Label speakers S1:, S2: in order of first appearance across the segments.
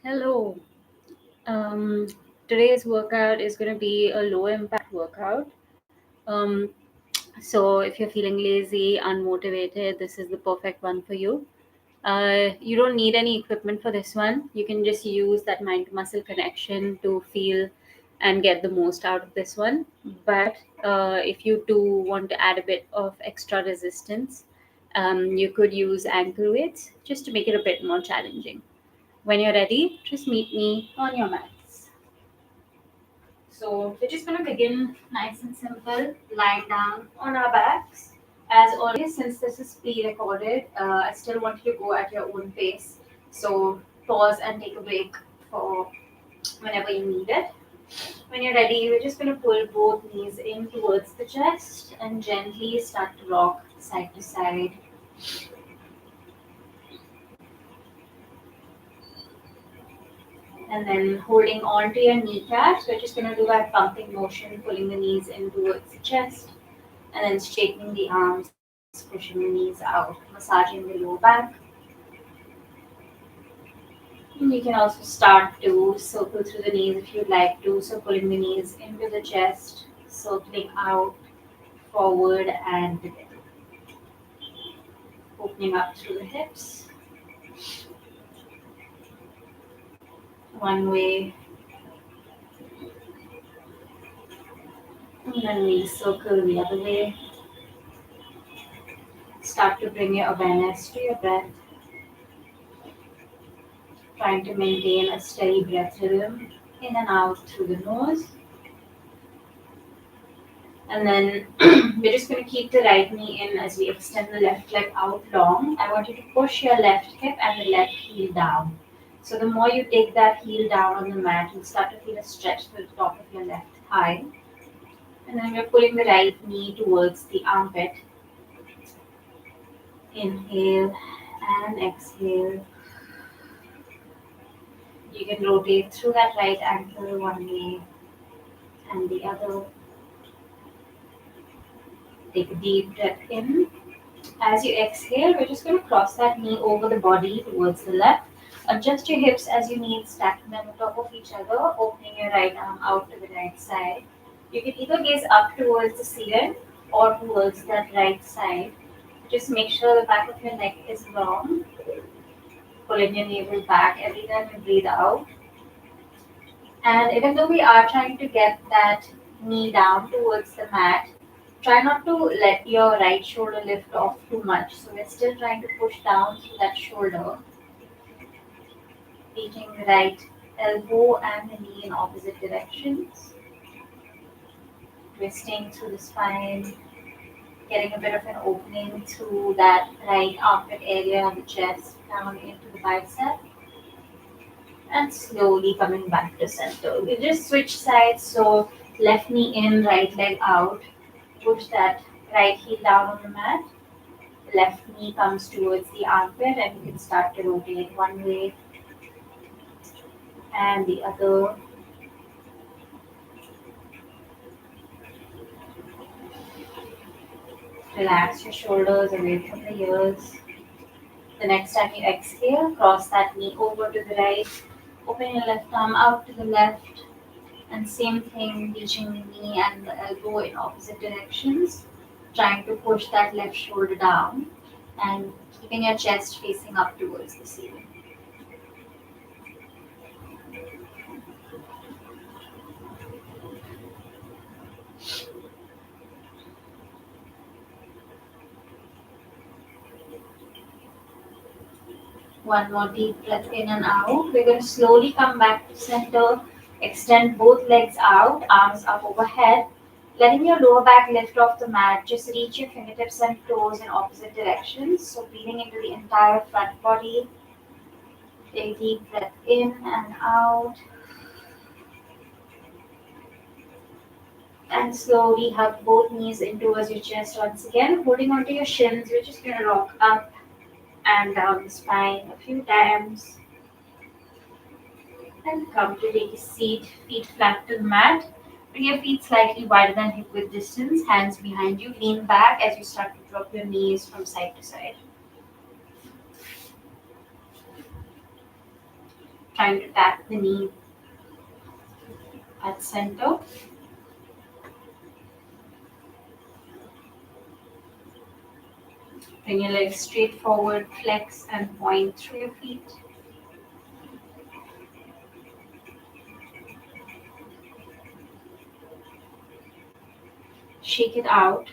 S1: Hello. Um, Today's workout is going to be a low impact workout. Um, so, if you're feeling lazy, unmotivated, this is the perfect one for you. You don't need any equipment for this one. You can just use that mind to muscle connection to feel and get the most out of this one. But if you do want to add a bit of extra resistance, you could use ankle weights just to make it a bit more challenging. When you're ready, just meet me on your mats. So we're just going to begin nice and simple, lying down on our backs. As always, since this is pre-recorded, I still want you to go at your own pace. So pause and take a break for whenever you need it. When you're ready, we're just going to pull both knees in towards the chest and gently start to rock side to side. And then holding on to your kneecaps, we're just going to do that pumping motion, pulling the knees in towards the chest, and then straightening the arms, pushing the knees out, massaging the lower back. And you can also start to circle through the knees if you'd like to. So pulling the knees into the chest, circling out, forward and together. Opening up through the hips. One way, and then we circle the other way. Start to bring your awareness to your breath, trying to maintain a steady breath rhythm in and out through the nose. And then we're just going to keep the right knee in as we extend the left leg out long. I want you to push your left hip and the left heel down. So the more you take that heel down on the mat, you'll start to feel a stretch through the top of your left thigh. And then we're pulling the right knee towards the armpit. Inhale and exhale. You can rotate through that right ankle one way and the other. Take a deep breath in. As you exhale, we're just going to cross that knee over the body towards the left. Adjust your hips as you need, stacking them on top of each other, opening your right arm out to the right side. You can either gaze up towards the ceiling or towards that right side. Just make sure the back of your neck is long. Pulling your navel back every time you breathe out. And even though we are trying to get that knee down towards the mat, try not to let your right shoulder lift off too much. So we're still trying to push down through that shoulder, reaching the right elbow and the knee in opposite directions, twisting through the spine, getting a bit of an opening through that right armpit area of the chest down into the bicep, and slowly coming back to center. We just switch sides, so left knee in, right leg out. Push that right heel down on the mat. Left knee comes towards the armpit, and you can start to rotate one way and the other. Relax your shoulders away from the ears. The next time you exhale, cross that knee over to the right. Open your left arm out to the left. And same thing, reaching the knee and the elbow in opposite directions. Trying to push that left shoulder down and keeping your chest facing up towards the ceiling. One more deep breath in and out. We're going to slowly come back to center. Extend both legs out, arms up overhead. Letting your lower back lift off the mat. Just reach your fingertips and toes in opposite directions. So breathing into the entire front body. Take a deep breath in and out. And slowly hug both knees in towards your chest once again. Holding onto your shins, we're just going to rock up and down the spine a few times. And come to take a seat, feet flat to the mat. Bring your feet slightly wider than hip width distance, hands behind you. Lean back as you start to drop your knees from side to side. Trying to tap the knee at center. Bring your legs straight forward, flex and point through your feet. Shake it out.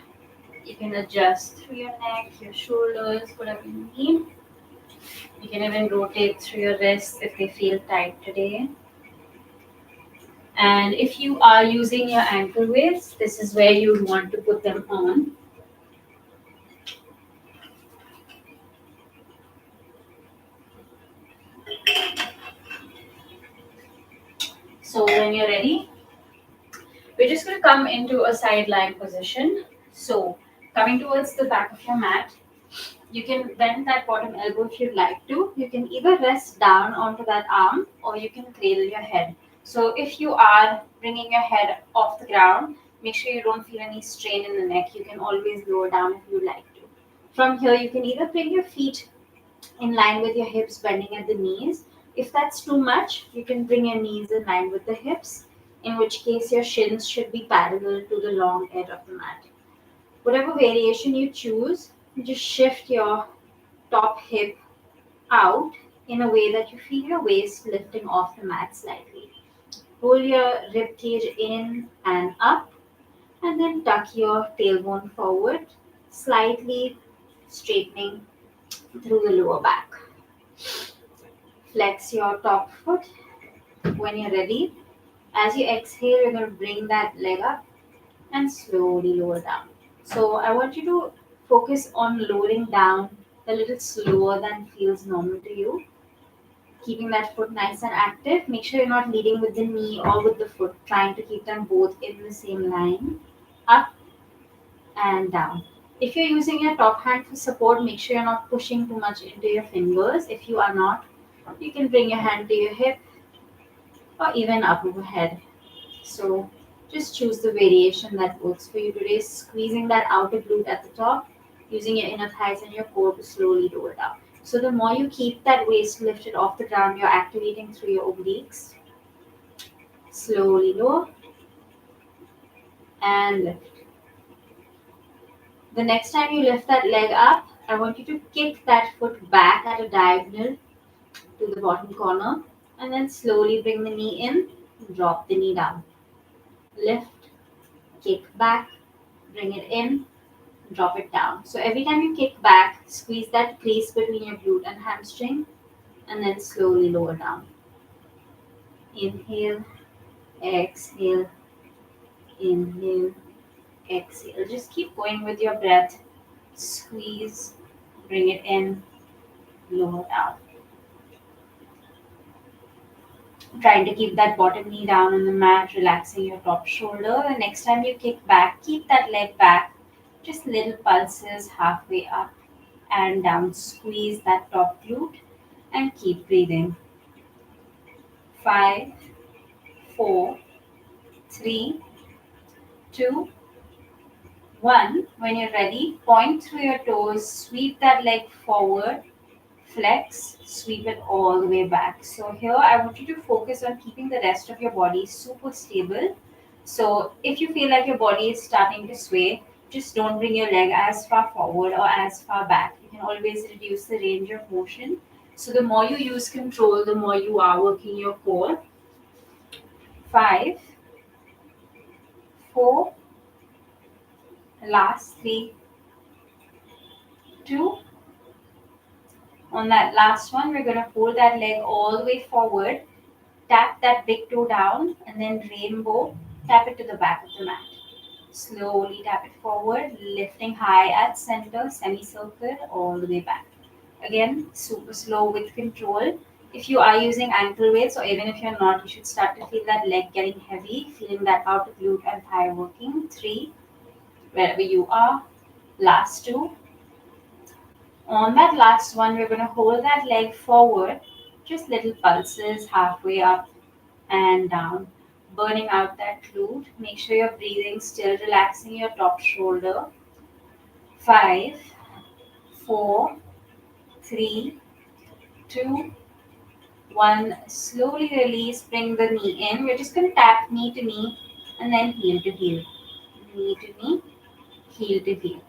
S1: You can adjust through your neck, your shoulders, whatever you need. You can even rotate through your wrists if they feel tight today. And if you are using your ankle weights, this is where you would want to put them on. So when you're ready, we're just going to come into a side lying position. So coming towards the back of your mat, you can bend that bottom elbow if you'd like to. You can either rest down onto that arm or you can cradle your head. So if you are bringing your head off the ground, make sure you don't feel any strain in the neck. You can always lower down if you'd like to. From here, you can either bring your feet in line with your hips, bending at the knees. If that's too much, you can bring your knees in line with the hips, in which case your shins should be parallel to the long edge of the mat. Whatever variation you choose, just shift your top hip out in a way that you feel your waist lifting off the mat slightly. Pull your rib cage in and up, and then tuck your tailbone forward, slightly straightening through the lower back. Flex your top foot when you're ready. As you exhale, you're going to bring that leg up and slowly lower down. So I want you to focus on lowering down a little slower than feels normal to you. Keeping that foot nice and active. Make sure you're not leading with the knee or with the foot, trying to keep them both in the same line. Up and down. If you're using your top hand for support, make sure you're not pushing too much into your fingers. If you are not, you can bring your hand to your hip or even up overhead. So just choose the variation that works for you today, squeezing that outer glute at the top, using your inner thighs and your core to slowly lower down. So the more you keep that waist lifted off the ground, you're activating through your obliques. Slowly lower and lift. The next time you lift that leg up, I want you to kick that foot back at a diagonal to the bottom corner and then slowly bring the knee in, drop the knee down. Lift, kick back, bring it in, drop it down. So every time you kick back, squeeze that crease between your glute and hamstring and then slowly lower down. Inhale, exhale, inhale, exhale. Just keep going with your breath. Squeeze, bring it in, lower down. Trying to keep that bottom knee down on the mat, relaxing your top shoulder. The next time you kick back, keep that leg back. Just little pulses halfway up and down. Squeeze that top glute and keep breathing. 5, 4, 3, 2, 1. When you're ready, point through your toes, sweep that leg forward, flex, sweep it all the way back. So here I want you to focus on keeping the rest of your body super stable. So if you feel like your body is starting to sway, just don't bring your leg as far forward or as far back. You can always reduce the range of motion. So the more you use control, the more you are working your core. 5, 4, last 3, 2. On that last one, we're going to hold that leg all the way forward, tap that big toe down, and then rainbow, tap it to the back of the mat. Slowly tap it forward, lifting high at center, semicircle, all the way back. Again, super slow with control. If you are using ankle weights, or even if you're not, you should start to feel that leg getting heavy, feeling that outer glute and thigh working. 3, wherever you are. Last 2. On that last one, we're going to hold that leg forward, just little pulses halfway up and down, burning out that glute. Make sure you're breathing, still relaxing your top shoulder. 5, 4, 3, 2, One, slowly release, bring the knee in. We're just going to tap knee to knee and then heel to heel. Knee to knee, heel to heel.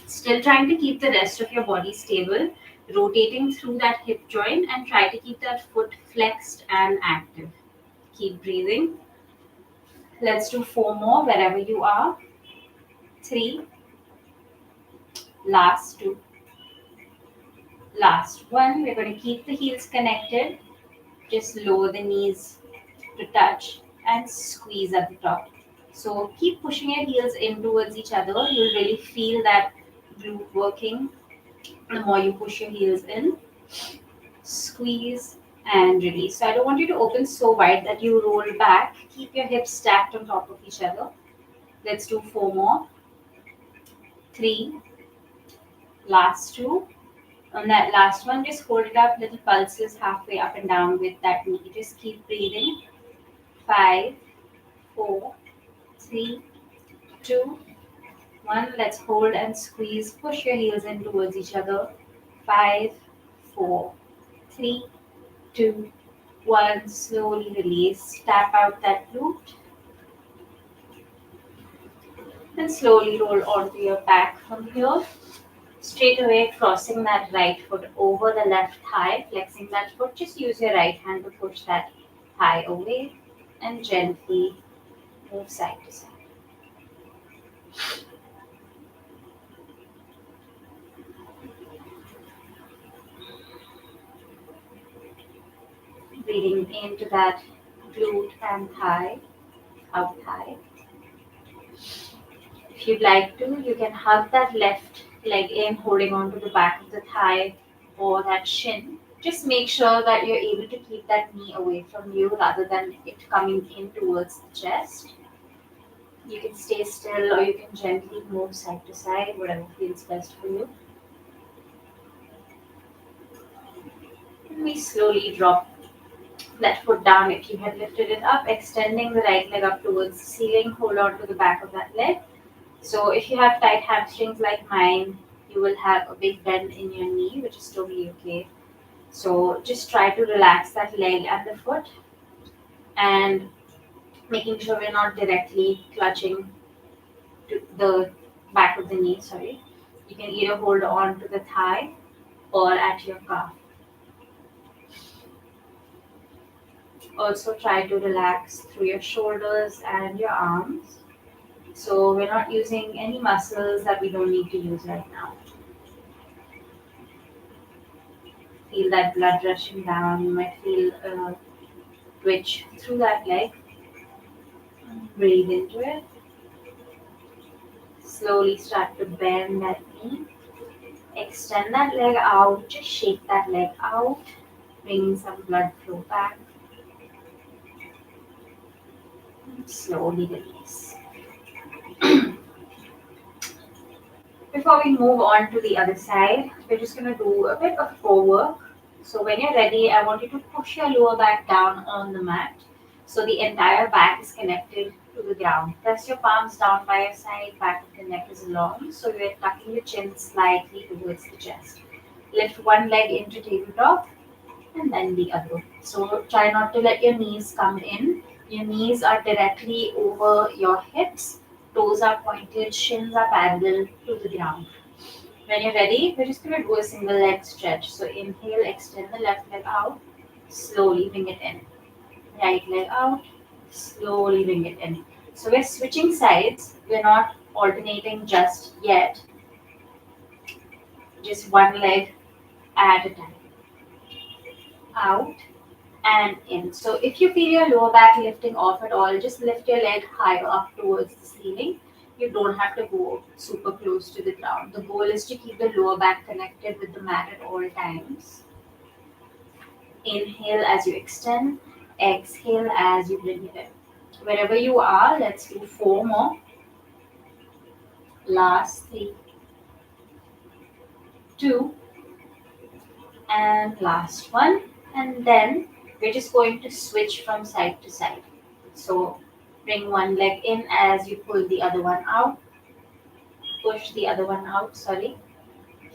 S1: Still trying to keep the rest of your body stable, rotating through that hip joint and try to keep that foot flexed and active. Keep breathing. Let's do 4 more wherever you are. 3, last 2, last 1. We're going to keep the heels connected. Just lower the knees to touch and squeeze at the top. So keep pushing your heels in towards each other. You'll really feel that glute working the more you push your heels in. Squeeze and release. So I don't want you to open so wide that you roll back. Keep your hips stacked on top of each other. Let's do 4 more. 3, last 2. On that last one, just hold it up, little pulses halfway up and down with that knee. Just keep breathing. 5, 4, 3, 2, 1. Let's hold and squeeze. Push your heels in towards each other. 5, 4, 3, 2, 1. Slowly release. Tap out that glute and slowly roll onto your back from here. Straight away, crossing that right foot over the left thigh, flexing that foot. Just use your right hand to push that thigh away and gently move side to side. Breathing into that glute and thigh, out thigh. If you'd like to, you can hug that left leg in, holding on to the back of the thigh or that shin. Just make sure that you're able to keep that knee away from you rather than it coming in towards the chest. You can stay still or you can gently move side to side, whatever feels best for you. And we slowly drop that foot down if you had lifted it up, extending the right leg up towards the ceiling. Hold on to the back of that leg. So if you have tight hamstrings like mine, you will have a big bend in your knee, which is totally okay. So just try to relax that leg and the foot and making sure we're not directly clutching to the back of the knee, sorry. You can either hold on to the thigh or at your calf. Also try to relax through your shoulders and your arms. So we're not using any muscles that we don't need to use right now. Feel that blood rushing down. You might feel a twitch through that leg. Breathe into it. Slowly start to bend that knee. Extend that leg out. Just shake that leg out. Bringing some blood flow back. And slowly release. Before we move on to the other side, we're just going to do a bit of core work. So when you're ready, I want you to push your lower back down on the mat so the entire back is connected to the ground. Press your palms down by your side, back of the neck is long, so you're tucking your chin slightly towards the chest. Lift one leg into tabletop and then the other. So try not to let your knees come in. Your knees are directly over your hips. Toes are pointed, shins are parallel to the ground. When you're ready, we're just going to do a single leg stretch. So inhale, extend the left leg out, slowly bring it in. Right leg out, slowly bring it in. So we're switching sides. We're not alternating just yet. Just one leg at a time. Out and in. So if you feel your lower back lifting off at all, just lift your leg higher up towards the ceiling. You don't have to go super close to the ground. The goal is to keep the lower back connected with the mat at all times. Inhale as you extend, exhale as you bring it in. Wherever you are, let's do 4 more. Last 3, 2, and last 1. And then we're just going to switch from side to side. So bring one leg in as you pull the other one out. Push the other one out, sorry.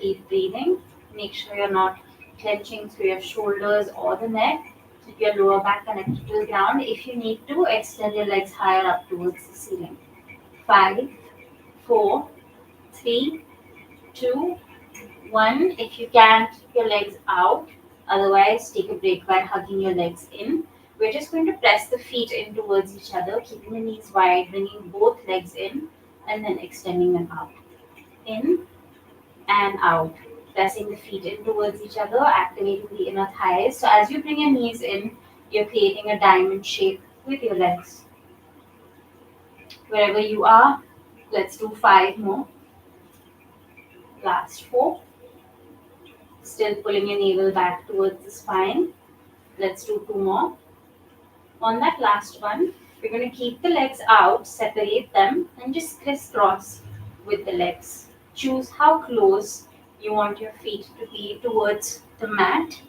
S1: Keep breathing. Make sure you're not clenching through your shoulders or the neck. Keep your lower back connected to the ground. If you need to, extend your legs higher up towards the ceiling. 5, 4, 3, 2, 1. If you can, keep your legs out. Otherwise, take a break by hugging your legs in. We're just going to press the feet in towards each other, keeping the knees wide, bringing both legs in, and then extending them out. In and out. Pressing the feet in towards each other, activating the inner thighs. So as you bring your knees in, you're creating a diamond shape with your legs. Wherever you are, let's do 5 more. Last 4. Still pulling your navel back towards the spine. Let's do 2 more. On that last one, we're going to keep the legs out, separate them, and just crisscross with the legs. Choose how close you want your feet to be towards the mat.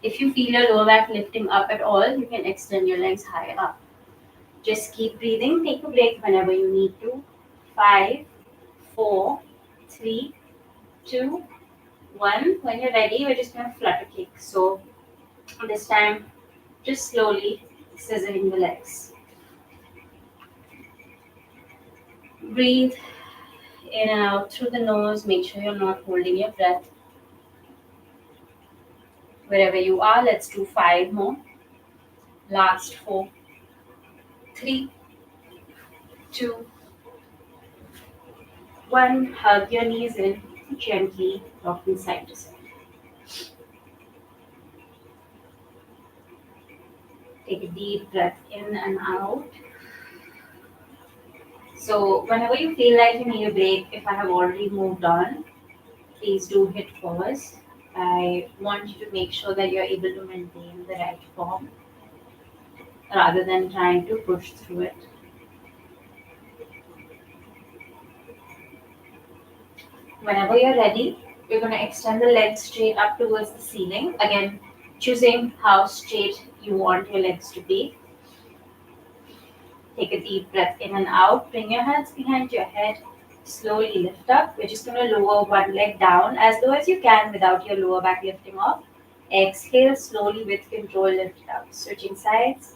S1: If you feel your lower back lifting up at all, you can extend your legs higher up. Just keep breathing. Take a break whenever you need to. 5, 4, 3, 2, 1. When you're ready, we're just going to flutter kick. So this time, just slowly scissoring the legs. Breathe in and out through the nose. Make sure you're not holding your breath. Wherever you are, let's do 5 more. Last 4, 3, 2, 1. Hug your knees in, gently rocking side to side. Take a deep breath in and out. So whenever you feel like you need a break, if I have already moved on, please do hit pause. I want you to make sure that you're able to maintain the right form rather than trying to push through it. Whenever you're ready, you're going to extend the legs straight up towards the ceiling. Again, choosing how straight you want your legs to be. Take a deep breath in and out. Bring your hands behind your head. Slowly lift up. We're just going to lower one leg down as low as you can without your lower back lifting off. Exhale slowly with control, lift it up. Switching sides.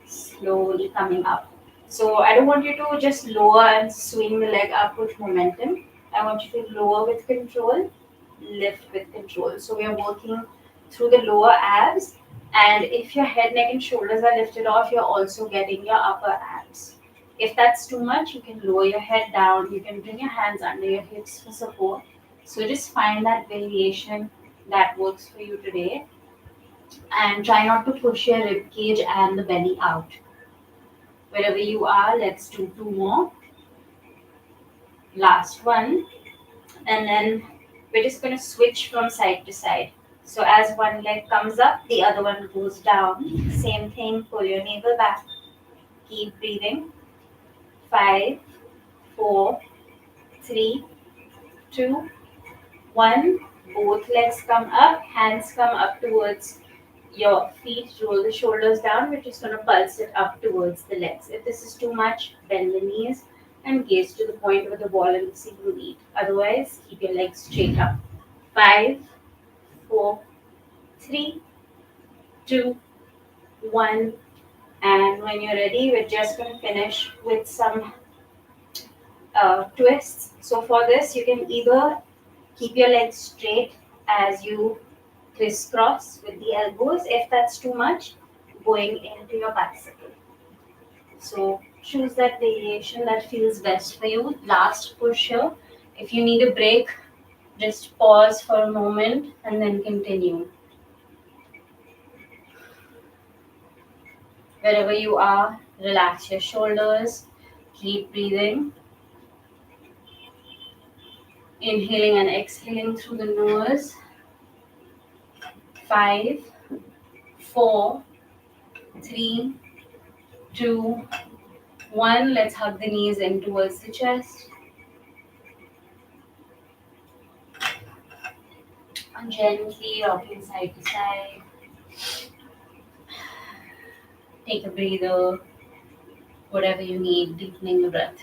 S1: Slowly coming up. So I don't want you to just lower and swing the leg up with momentum. I want you to lower with control, lift with control. So we are working through the lower abs. And if your head, neck, and shoulders are lifted off, you're also getting your upper abs. If that's too much, you can lower your head down. You can bring your hands under your hips for support. So just find that variation that works for you today. And try not to push your rib cage and the belly out. Wherever you are, let's do 2 more. Last one. And then we're just going to switch from side to side. So as one leg comes up, the other one goes down. Same thing, pull your navel back. Keep breathing. 5, 4, 3, 2, 1. Both legs come up, hands come up towards your feet. Roll the shoulders down. We're just going to pulse it up towards the legs. If this is too much, bend the knees and gaze to the point where the ball and the single meet. Otherwise, keep your legs straight up. 5, 4, 3, 2, 1. And when you're ready, we're just going to finish with some twists. So for this, you can either keep your legs straight as you crisscross with the elbows. If that's too much, going into your bicycle. So choose that variation that feels best for you. Last push here. If you need a break, just pause for a moment and then continue. Wherever you are, relax your shoulders. Keep breathing. Inhaling and exhaling through the nose. 5, 4, 3, 2, 1. Let's hug the knees in towards the chest. And gently rocking side to side. Take a breather. Whatever you need, deepening the breath.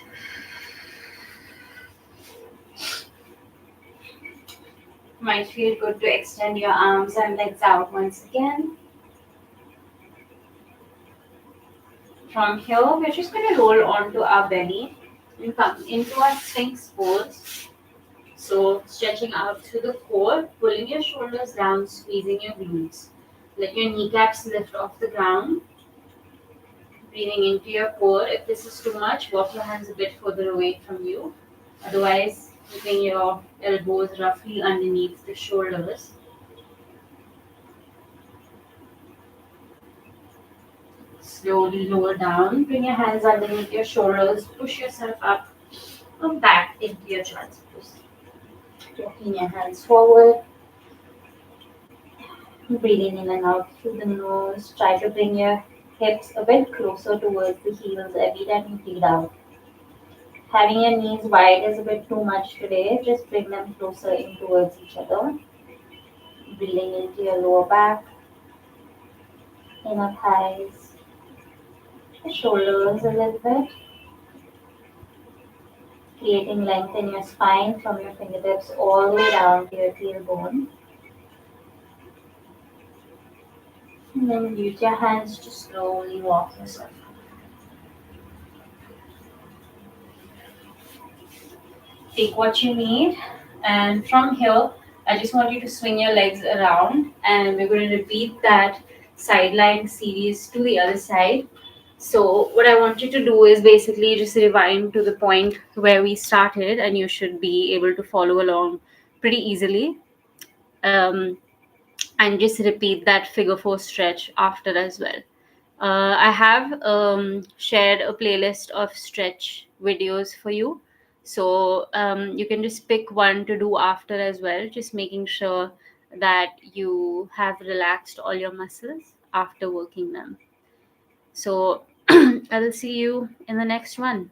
S1: Might feel good to extend your arms and legs out once again. From here, we're just going to roll onto our belly and come into our Sphinx pose. So, stretching out through the core, pulling your shoulders down, squeezing your glutes. Let your kneecaps lift off the ground. Breathing into your core. If this is too much, walk your hands a bit further away from you. Otherwise, keeping your elbows roughly underneath the shoulders. Slowly lower down. Bring your hands underneath your shoulders. Push yourself up and back into your child's pose. Walking your hands forward. Breathing in and out through the nose. Try to bring your hips a bit closer towards the heels every time you breathe out. Having your knees wide is a bit too much today. Just bring them closer in towards each other. Breathing into your lower back, inner thighs, the shoulders a little bit. Creating length in your spine from your fingertips all the way down to your tailbone. And then use your hands to slowly walk yourself. Take what you need, and from here, I just want you to swing your legs around, and we're going to repeat that sideline series to the other side. So, what I want you to do is basically just rewind to the point where we started, and you should be able to follow along pretty easily. Um, and just repeat that figure four stretch after as well. I have shared a playlist of stretch videos for you. So you can just pick one to do after as well, just making sure that you have relaxed all your muscles after working them. So I will see you in the next one.